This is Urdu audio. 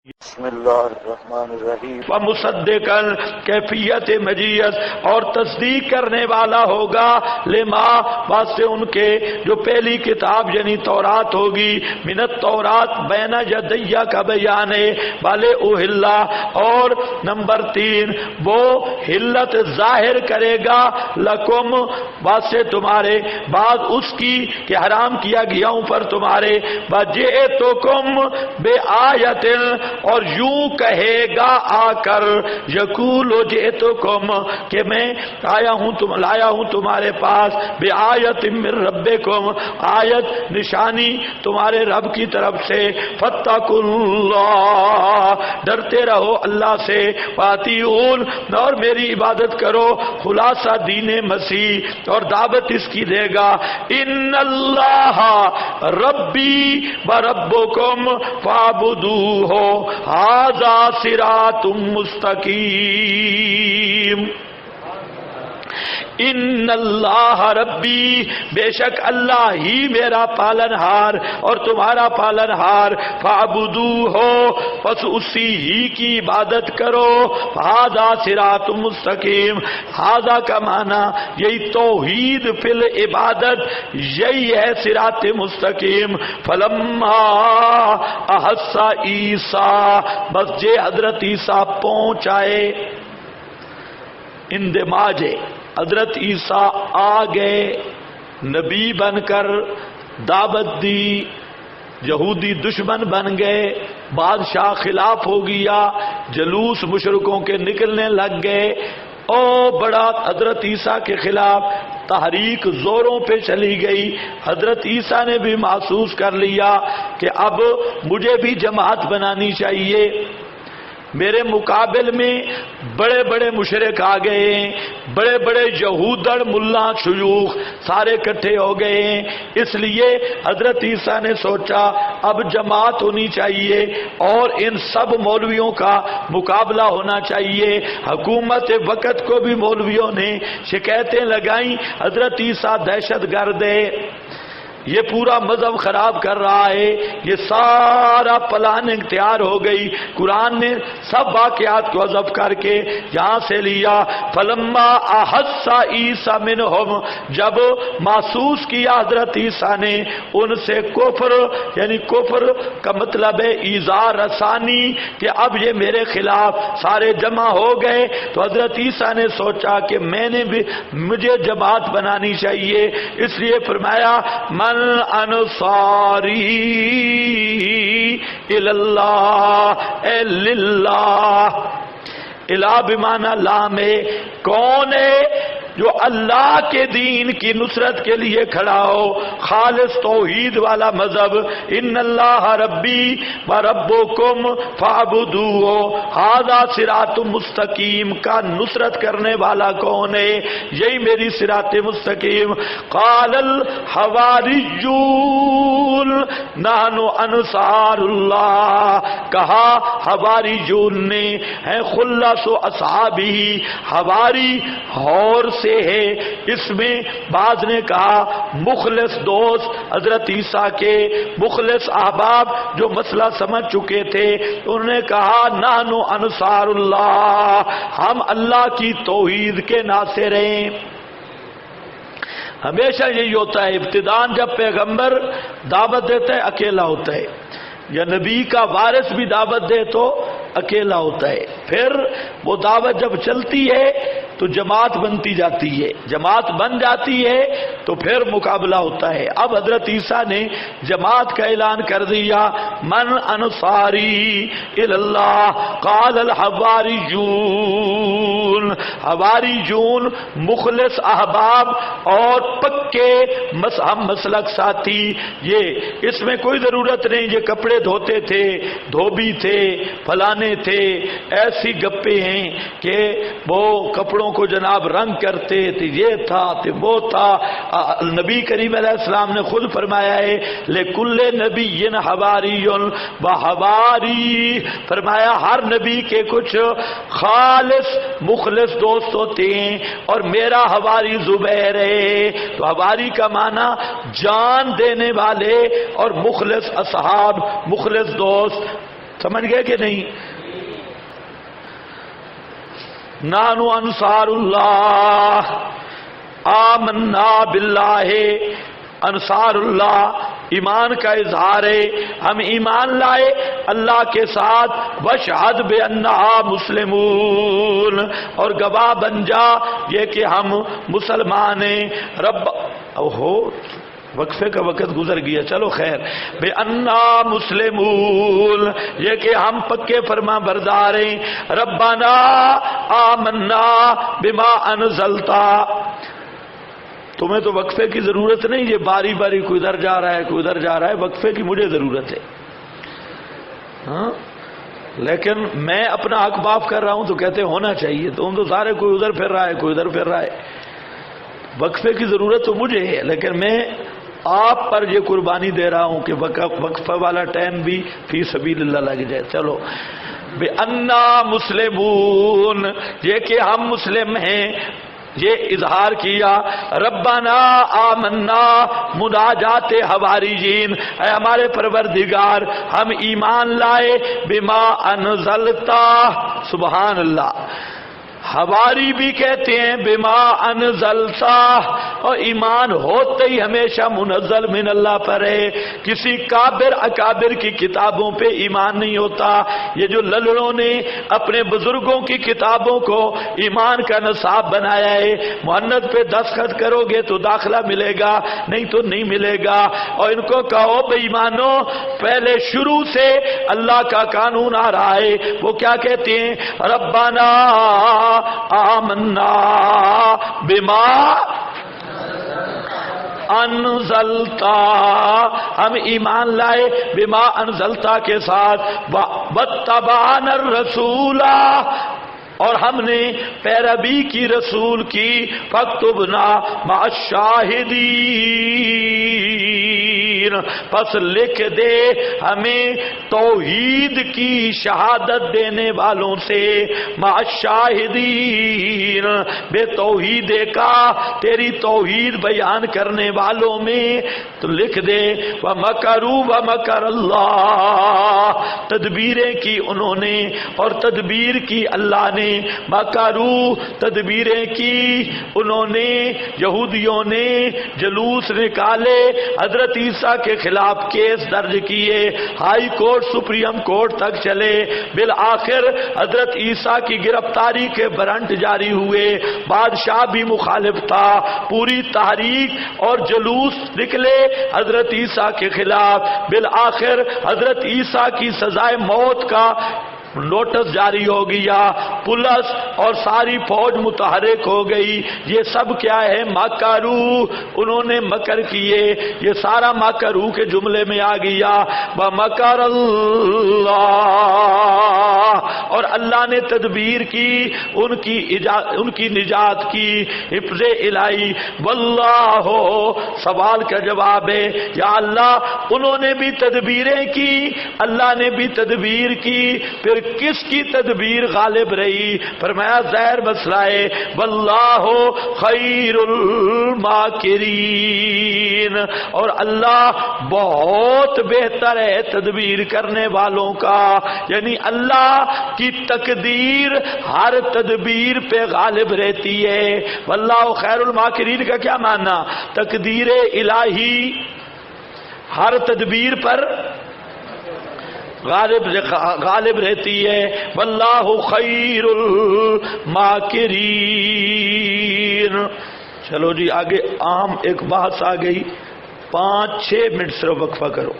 بسم اللہ الرحمن الرحیم ومصدقاً کیفیت مجیز اور تصدیق کرنے والا ہوگا لما واسطے ان کے جو پہلی کتاب یعنی تورات ہوگی من التورات بین یدیہ کا بیان والے اوہلا اور نمبر 3 وہ حلت ظاہر کرے گا لکم واسطے تمہارے بعد اس کی کہ حرام کیا گیا ہوں پر تمہارے وجئتکم بے آیت اور یوں کہے گا آ کر یقول جئتکم کہ میں لایا ہوں تمہارے پاس بے آیت من ربکم آیت نشانی تمہارے رب کی طرف سے فاتقوا اللہ ڈرتے رہو اللہ سے فاتیون اور میری عبادت کرو خلاصہ دین مسیح اور دعوت اس کی دے گا ان اللہ ربی و ربکم فاعبدوہ ھذا صراط مستقیم ان اللہ ربی بے شک اللہ ہی میرا پالنہار اور تمہارا پالنہار فاعبدوہ پس اسی ہی کی عبادت کرو ھذا صراط مستقیم ھذا کا معنی یہی توحید فی العبادت یہی ہے صراط مستقیم فلما احس عیسیٰ بس جے حضرت عیسیٰ پہنچائے اندماجے حضرت عیسیٰ آ گئے نبی بن کر دعوت دی یہودی دشمن بن گئے بادشاہ خلاف ہو گیا جلوس مشرکوں کے نکلنے لگ گئے او بڑا حضرت عیسیٰ کے خلاف تحریک زوروں پہ چلی گئی حضرت عیسیٰ نے بھی محسوس کر لیا کہ اب مجھے بھی جماعت بنانی چاہیے میرے مقابل میں بڑے بڑے مشرک آ گئے ہیں بڑے بڑے یہودڑ ملا شیوخ سارے اکٹھے ہو گئے ہیں اس لیے حضرت عیسیٰ نے سوچا اب جماعت ہونی چاہیے اور ان سب مولویوں کا مقابلہ ہونا چاہیے حکومت وقت کو بھی مولویوں نے شکایتیں لگائیں حضرت عیسیٰ دہشت گرد ہے یہ پورا مذہب خراب کر رہا ہے یہ سارا پلاننگ تیار ہو گئی قرآن نے سب واقعات کو حذف کر کے یہاں سے لیا فلما احس عیسیٰ منہم جب محسوس کیا حضرت عیسیٰ نے ان سے کفر یعنی کفر کا مطلب ہے ایذا رسانی کہ اب یہ میرے خلاف سارے جمع ہو گئے تو حضرت عیسیٰ نے سوچا کہ میں نے بھی مجھے جماعت بنانی چاہیے اس لیے فرمایا من انصاری اللہ اے للہ الہ بمعنی لام ہے کون ہے جو اللہ کے دین کی نصرت کے لیے کھڑا ہو خالص توحید والا مذہب ان اللہ ربی و ربکم فاعبدوہ ھذا صراط مستقیم کا نصرت کرنے والا کون ہے یہی میری صراط مستقیم قال الحواریون نحن انصار اللہ کہا حواریون نے ہے خلص اصحابہ حواری اور سے ہے اس میں بعض نے کہا مخلص دوست حضرت عیسیٰ کے مخلص احباب جو مسئلہ سمجھ چکے تھے انہوں نے کہا نحن انصار اللہ ہم اللہ کی توحید کے ناصر ہیں ہمیشہ یہی ہوتا ہے ابتداءً جب پیغمبر دعوت دیتا ہے اکیلا ہوتا ہے یا نبی کا وارث بھی دعوت دے تو اکیلا ہوتا ہے پھر وہ دعوت جب چلتی ہے تو جماعت بنتی جاتی ہے جماعت بن جاتی ہے تو پھر مقابلہ ہوتا ہے اب حضرت عیسیٰ نے جماعت کا اعلان کر دیا من انصاری اللہ قال الحواریون حواریون مخلص احباب اور پکے ہم مسلک ساتھی یہ اس میں کوئی ضرورت نہیں یہ کپڑے دھوتے تھے دھوبی تھے فلانے تھے ایسی گپے ہیں کہ وہ کپڑوں کو جناب رنگ کرتے تھے یہ تھا تو وہ تھا نبی کریم علیہ السلام نے خود فرمایا ہے لکل نبی حواری و حواری فرمایا ہر نبی کے کچھ خالص مخلص دوست ہوتے ہیں اور میرا حواری زبیر ہے تو حواری کا معنی جان دینے والے اور مخلص اصحاب مخلص دوست سمجھ گئے کہ نہیں؟ نانو انصار اللہ آمنا باللہ، انصار اللہ ایمان کا اظہار ہے، ہم ایمان لائے اللہ کے ساتھ، واشہد بأننا مسلمون، اور گواہ بن جا یہ کہ ہم مسلمان ہیں۔ رب اوہو وقفے کا وقت گزر گیا، چلو خیر۔ بأننا مسلمون، یہ کہ ہم پکے فرما بردار ہیں۔ ربنا آمنا بما انزلتا، تمہیں تو وقفے کی ضرورت نہیں، یہ باری باری کوئی ادھر جا رہا ہے کوئی ادھر جا رہا ہے، وقفے کی مجھے ضرورت ہے، ہاں لیکن میں اپنا حق معاف کر رہا ہوں تو کہتے ہونا چاہیے، تم تو سارے کوئی ادھر پھر رہا ہے کوئی ادھر پھر رہا ہے، وقفے کی ضرورت تو مجھے ہے، لیکن میں آپ پر یہ قربانی دے رہا ہوں کہ وقفہ والا ٹائم بھی فی سبیل اللہ لگ جائے۔ چلو بأننا مسلمون، یہ کہ ہم مسلم ہیں، یہ اظہار کیا۔ ربنا آمنا، مناجات حواریین، اے ہمارے پروردگار ہم ایمان لائے، بما انزلتا، سبحان اللہ، حواری بھی کہتے ہیں بما انزلتا، اور ایمان ہوتے ہی ہمیشہ منزل من اللہ پر ہے، کسی کابر اکابر کی کتابوں پہ ایمان نہیں ہوتا۔ یہ جو للڑوں نے اپنے بزرگوں کی کتابوں کو ایمان کا نصاب بنایا ہے، مہند پہ دستخط کرو گے تو داخلہ ملے گا، نہیں تو نہیں ملے گا، اور ان کو کہو بے ایمانو پہلے شروع سے اللہ کا قانون آ رہا ہے، وہ کیا کہتے ہیں؟ ربنا آمنا بما انزلتا، ہم ایمان لائے بما انزلتا کے ساتھ، واتبعنا الرسول، اور ہم نے پیروی کی رسول کی، فاکتبنا مع الشاہدین، پس لکھ دے ہمیں توحید کی شہادت دینے والوں سے، مع الشاہدین، بے توحید کا تیری توحید بیان کرنے والوں میں تو لکھ دے۔ وَمَكَرُوا وَمَكَرَ اللَّهُ، تدبیریں کی انہوں نے اور تدبیر کی اللہ نے، مکرو تدبیریں کی انہوں نے، یہودیوں نے جلوس نکالے، حضرت عیسیٰ کے خلاف کیس درج کیے، ہائی کورٹ سپریم کورٹ تک چلے، بالآخر حضرت عیسیٰ کی گرفتاری کے برنٹ جاری ہوئے، بادشاہ بھی مخالف تھا، پوری تحریک اور جلوس نکلے حضرت عیسیٰ کے خلاف، بالآخر حضرت عیسیٰ کی سزائے موت کا نوٹس جاری ہو گیا، پولیس اور ساری فوج متحرک ہو گئی۔ یہ سب کیا ہے؟ مکرو، انہوں نے مکر کیے، یہ سارا مکرو کے جملے میں آ گیا۔ ومکر اللہ، اور اللہ نے تدبیر کی، ان کی نجات کی، حفظ الہی۔ واللہ، سوال کا جواب ہے، یا اللہ انہوں نے بھی تدبیریں کی، اللہ نے بھی تدبیر کی، پھر کس کی تدبیر غالب رہی؟ فرمایا ظاہر مسئلہ ہے، واللہ خیر الماکرین، اور اللہ بہت بہتر ہے تدبیر کرنے والوں کا، یعنی اللہ کی تقدیر ہر تدبیر پہ غالب رہتی ہے۔ واللہ خیر الماکرین کا کیا معنی؟ تقدیر الہی ہر تدبیر پر غالب رہتی ہے۔ واللہ خیر الماکرین۔ چلو جی آگے عام ایک بحث آ گئی، 5-6 منٹ صرف وقفہ کرو۔